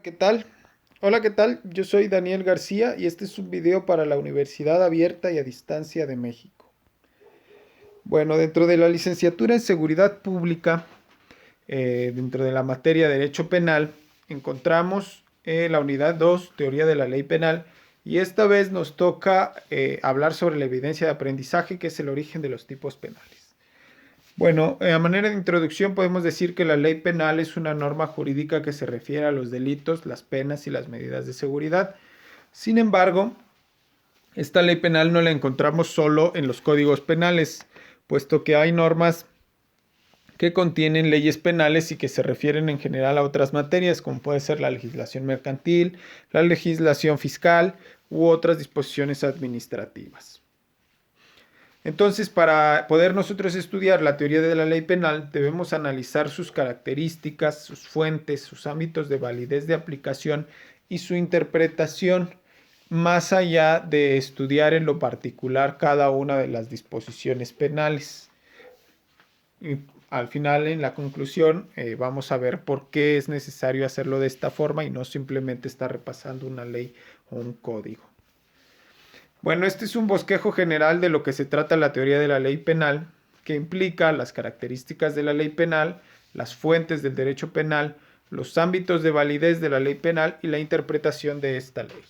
¿Qué tal? Hola, ¿qué tal? Yo soy Daniel García y este es un video para la Universidad Abierta y a Distancia de México. Bueno, dentro de la licenciatura en Seguridad Pública, dentro de la materia de Derecho Penal, encontramos la unidad 2, Teoría de la Ley Penal, y esta vez nos toca hablar sobre la evidencia de aprendizaje, que es el origen de los tipos penales. Bueno, a manera de introducción podemos decir que la ley penal es una norma jurídica que se refiere a los delitos, las penas y las medidas de seguridad. Sin embargo, esta ley penal no la encontramos solo en los códigos penales, puesto que hay normas que contienen leyes penales y que se refieren en general a otras materias, como puede ser la legislación mercantil, la legislación fiscal u otras disposiciones administrativas. Entonces, para poder nosotros estudiar la teoría de la ley penal, debemos analizar sus características, sus fuentes, sus ámbitos de validez de aplicación y su interpretación, más allá de estudiar en lo particular cada una de las disposiciones penales. Y al final, en la conclusión, vamos a ver por qué es necesario hacerlo de esta forma y no simplemente estar repasando una ley o un código. Bueno, este es un bosquejo general de lo que se trata la teoría de la ley penal, que implica las características de la ley penal, las fuentes del derecho penal, los ámbitos de validez de la ley penal y la interpretación de esta ley.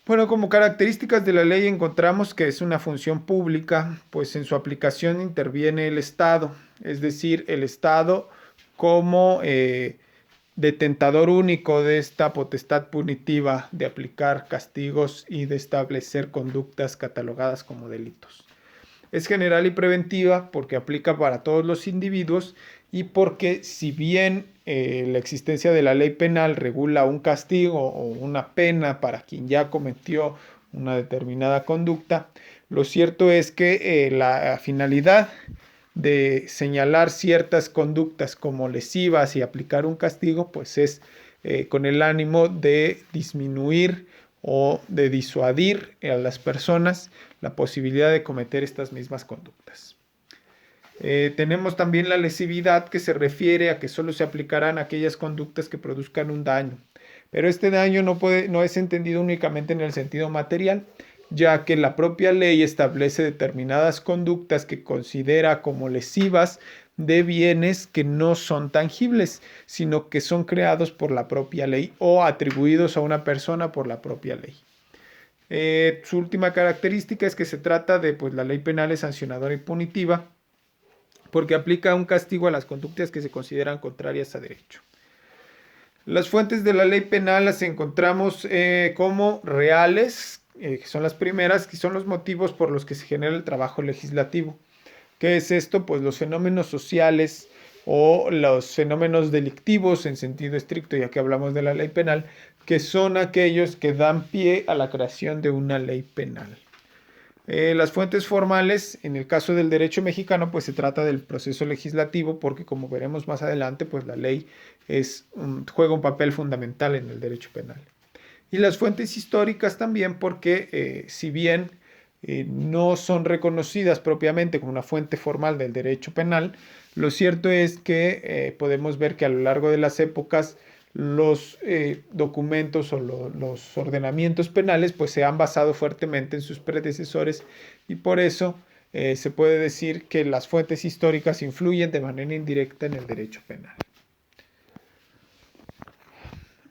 Bueno, como características de la ley encontramos que es una función pública, pues en su aplicación interviene el Estado, es decir, el Estado como detentador único de esta potestad punitiva de aplicar castigos y de establecer conductas catalogadas como delitos. Es general y preventiva porque aplica para todos los individuos y porque si bien la existencia de la ley penal regula un castigo o una pena para quien ya cometió una determinada conducta, lo cierto es que la finalidad de señalar ciertas conductas como lesivas y aplicar un castigo, pues es con el ánimo de disminuir o de disuadir a las personas la posibilidad de cometer estas mismas conductas. Tenemos también la lesividad, que se refiere a que solo se aplicarán aquellas conductas que produzcan un daño. Pero este daño no es entendido únicamente en el sentido material, ya que la propia ley establece determinadas conductas que considera como lesivas de bienes que no son tangibles, sino que son creados por la propia ley o atribuidos a una persona por la propia ley. Su última característica es que se trata de, pues la ley penal es sancionadora y punitiva, porque aplica un castigo a las conductas que se consideran contrarias a derecho. Las fuentes de la ley penal las encontramos como reales, que son las primeras, que son los motivos por los que se genera el trabajo legislativo. ¿Qué es esto? Pues los fenómenos sociales o los fenómenos delictivos en sentido estricto, ya que hablamos de la ley penal, que son aquellos que dan pie a la creación de una ley penal. Las fuentes formales, en el caso del derecho mexicano, pues se trata del proceso legislativo, porque como veremos más adelante, pues la ley juega un papel fundamental en el derecho penal. Y las fuentes históricas también, porque si bien no son reconocidas propiamente como una fuente formal del derecho penal, lo cierto es que podemos ver que a lo largo de las épocas los documentos o los ordenamientos penales pues se han basado fuertemente en sus predecesores y por eso se puede decir que las fuentes históricas influyen de manera indirecta en el derecho penal.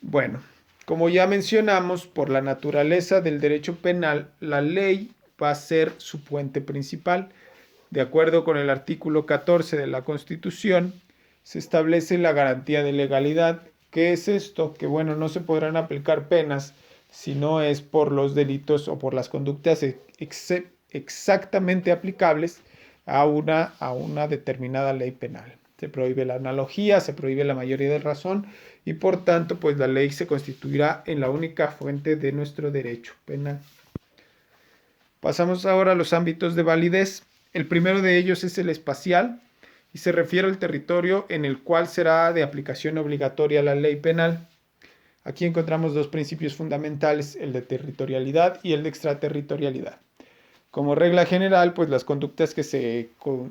Bueno, como ya mencionamos, por la naturaleza del derecho penal, la ley va a ser su puente principal. De acuerdo con el artículo 14 de la Constitución, se establece la garantía de legalidad. ¿Qué es esto? Que bueno, no se podrán aplicar penas si no es por los delitos o por las conductas exactamente aplicables a una determinada ley penal. Se prohíbe la analogía, se prohíbe la mayoría de razón y por tanto, pues la ley se constituirá en la única fuente de nuestro derecho penal. Pasamos ahora a los ámbitos de validez. El primero de ellos es el espacial y se refiere al territorio en el cual será de aplicación obligatoria la ley penal. Aquí encontramos dos principios fundamentales, el de territorialidad y el de extraterritorialidad. Como regla general, pues las conductas que se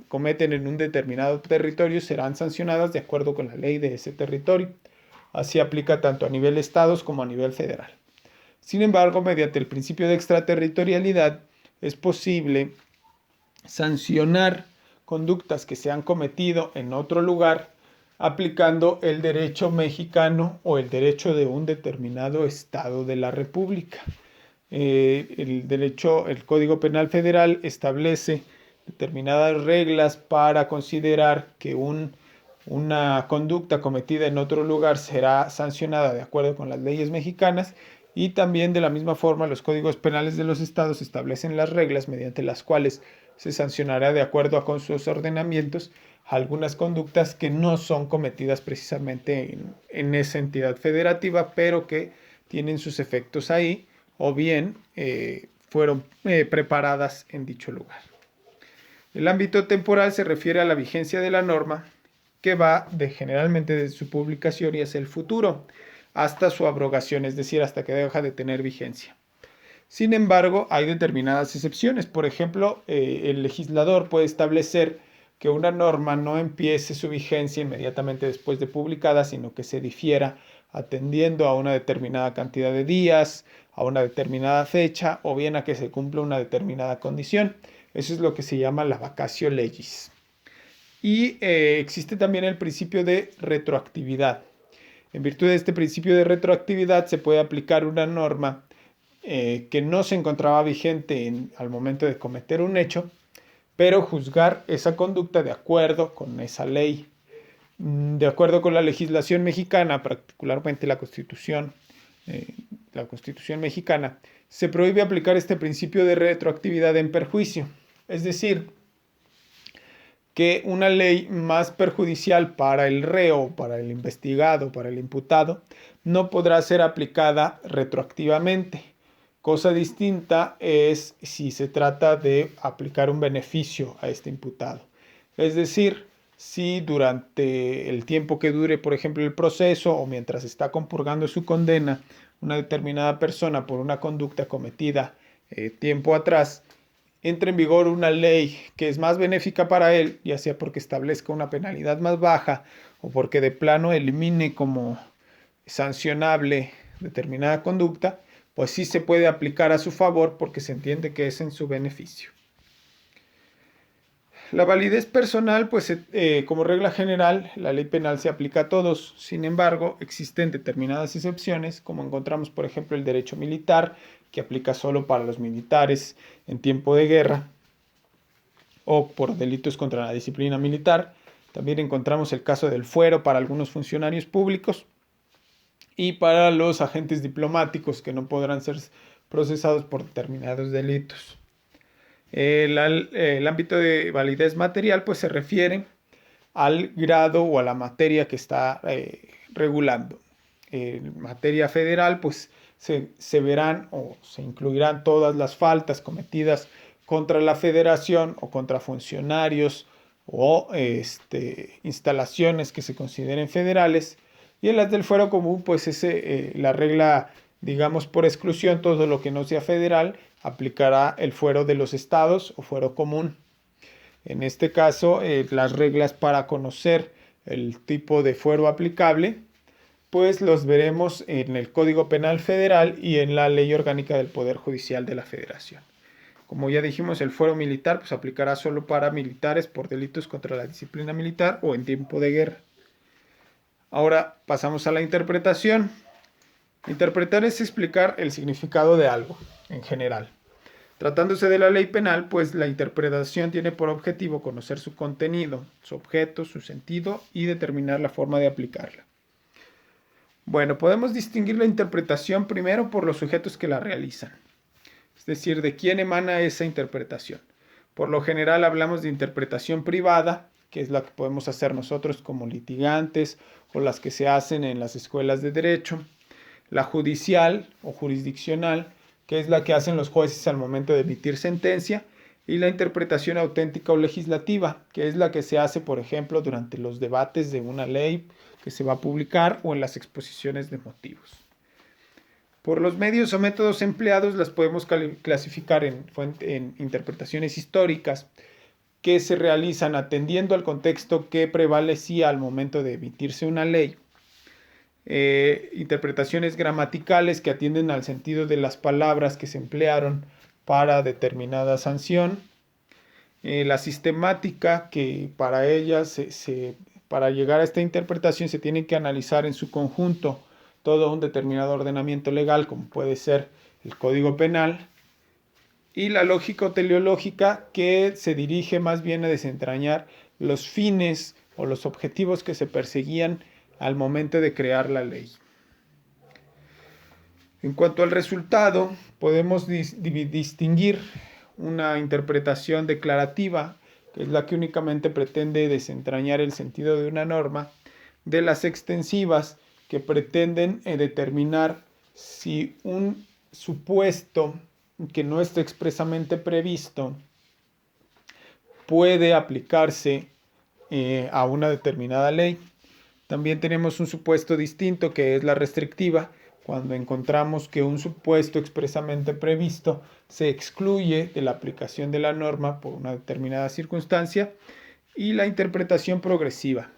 cometen en un determinado territorio serán sancionadas de acuerdo con la ley de ese territorio. Así aplica tanto a nivel estados como a nivel federal. Sin embargo, mediante el principio de extraterritorialidad es posible sancionar conductas que se han cometido en otro lugar aplicando el derecho mexicano o el derecho de un determinado estado de la República. El Código Penal Federal establece determinadas reglas para considerar que una conducta cometida en otro lugar será sancionada de acuerdo con las leyes mexicanas, y también de la misma forma los códigos penales de los estados establecen las reglas mediante las cuales se sancionará de acuerdo con sus ordenamientos algunas conductas que no son cometidas precisamente en esa entidad federativa, pero que tienen sus efectos ahí o bien fueron preparadas en dicho lugar. El ámbito temporal se refiere a la vigencia de la norma, que va generalmente desde su publicación y hacia el futuro hasta su abrogación, es decir, hasta que deja de tener vigencia. Sin embargo, hay determinadas excepciones. Por ejemplo, el legislador puede establecer que una norma no empiece su vigencia inmediatamente después de publicada, sino que se difiera atendiendo a una determinada cantidad de días, a una determinada fecha o bien a que se cumpla una determinada condición. Eso es lo que se llama la vacatio legis. Y existe también el principio de retroactividad. En virtud de este principio de retroactividad se puede aplicar una norma que no se encontraba vigente al momento de cometer un hecho, pero juzgar esa conducta de acuerdo con esa ley. De acuerdo con la legislación mexicana, particularmente la Constitución mexicana, se prohíbe aplicar este principio de retroactividad en perjuicio. Es decir, que una ley más perjudicial para el reo, para el investigado, para el imputado, no podrá ser aplicada retroactivamente. Cosa distinta es si se trata de aplicar un beneficio a este imputado. Es decir, si durante el tiempo que dure, por ejemplo, el proceso o mientras está compurgando su condena, una determinada persona por una conducta cometida tiempo atrás, entra en vigor una ley que es más benéfica para él, ya sea porque establezca una penalidad más baja o porque de plano elimine como sancionable determinada conducta, pues sí se puede aplicar a su favor porque se entiende que es en su beneficio. La validez personal, pues como regla general, la ley penal se aplica a todos. Sin embargo, existen determinadas excepciones, como encontramos, por ejemplo, el derecho militar, que aplica solo para los militares en tiempo de guerra o por delitos contra la disciplina militar. También encontramos el caso del fuero para algunos funcionarios públicos y para los agentes diplomáticos que no podrán ser procesados por determinados delitos. El ámbito de validez material pues se refiere al grado o a la materia que está regulando. En materia federal pues se verán o se incluirán todas las faltas cometidas contra la federación o contra funcionarios o instalaciones que se consideren federales, y en las del fuero común pues es la regla, digamos, por exclusión. Todo lo que no sea federal aplicará el fuero de los estados o fuero común. En este caso, las reglas para conocer el tipo de fuero aplicable, pues los veremos en el Código Penal Federal y en la Ley Orgánica del Poder Judicial de la Federación. Como ya dijimos, el fuero militar pues aplicará solo para militares por delitos contra la disciplina militar o en tiempo de guerra. Ahora pasamos a la interpretación. Interpretar es explicar el significado de algo en general. Tratándose de la ley penal, pues la interpretación tiene por objetivo conocer su contenido, su objeto, su sentido y determinar la forma de aplicarla. Bueno, podemos distinguir la interpretación primero por los sujetos que la realizan, es decir, de quién emana esa interpretación. Por lo general hablamos de interpretación privada, que es la que podemos hacer nosotros como litigantes o las que se hacen en las escuelas de derecho. La judicial o jurisdiccional, que es la que hacen los jueces al momento de emitir sentencia, y la interpretación auténtica o legislativa, que es la que se hace, por ejemplo, durante los debates de una ley que se va a publicar o en las exposiciones de motivos. Por los medios o métodos empleados las podemos clasificar en interpretaciones históricas, que se realizan atendiendo al contexto que prevalecía al momento de emitirse una ley. interpretaciones gramaticales que atienden al sentido de las palabras que se emplearon para determinada sanción, la sistemática, que para ella para llegar a esta interpretación se tiene que analizar en su conjunto todo un determinado ordenamiento legal, como puede ser el Código Penal, y la lógica o teleológica, que se dirige más bien a desentrañar los fines o los objetivos que se perseguían al momento de crear la ley. En cuanto al resultado, podemos distinguir una interpretación declarativa, que es la que únicamente pretende desentrañar el sentido de una norma, de las extensivas, que pretenden determinar si un supuesto que no esté expresamente previsto puede aplicarse a una determinada ley. También tenemos un supuesto distinto, que es la restrictiva, cuando encontramos que un supuesto expresamente previsto se excluye de la aplicación de la norma por una determinada circunstancia. Y la interpretación progresiva,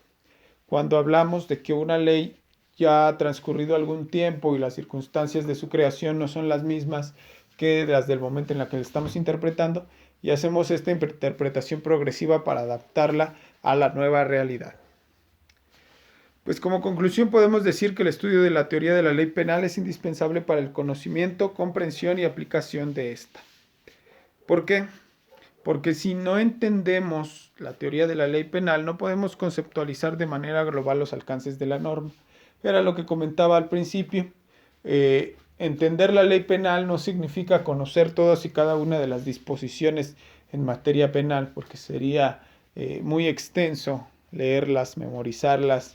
cuando hablamos de que una ley ya ha transcurrido algún tiempo y las circunstancias de su creación no son las mismas que las del momento en la que la estamos interpretando, y hacemos esta interpretación progresiva para adaptarla a la nueva realidad. Pues como conclusión podemos decir que el estudio de la teoría de la ley penal es indispensable para el conocimiento, comprensión y aplicación de esta. ¿Por qué? Porque si no entendemos la teoría de la ley penal, no podemos conceptualizar de manera global los alcances de la norma. Era lo que comentaba al principio. Entender la ley penal no significa conocer todas y cada una de las disposiciones en materia penal, porque sería muy extenso leerlas, memorizarlas,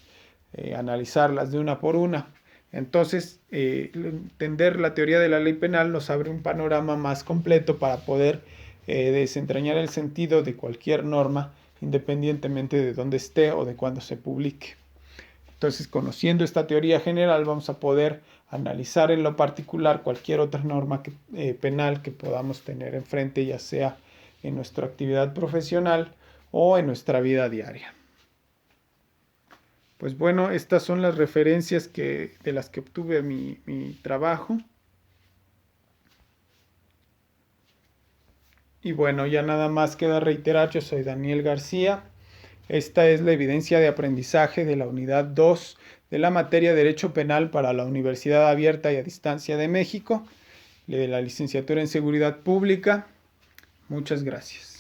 analizarlas de una por una. Entonces, entender la teoría de la ley penal nos abre un panorama más completo para poder desentrañar el sentido de cualquier norma, independientemente de dónde esté o de cuándo se publique. Entonces, conociendo esta teoría general, vamos a poder analizar en lo particular cualquier otra norma penal que podamos tener enfrente, ya sea en nuestra actividad profesional o en nuestra vida diaria. Pues bueno, estas son las referencias de las que obtuve mi trabajo. Y bueno, ya nada más queda reiterar, yo soy Daniel García. Esta es la evidencia de aprendizaje de la unidad 2 de la materia Derecho Penal para la Universidad Abierta y a Distancia de México, de la licenciatura en Seguridad Pública. Muchas gracias.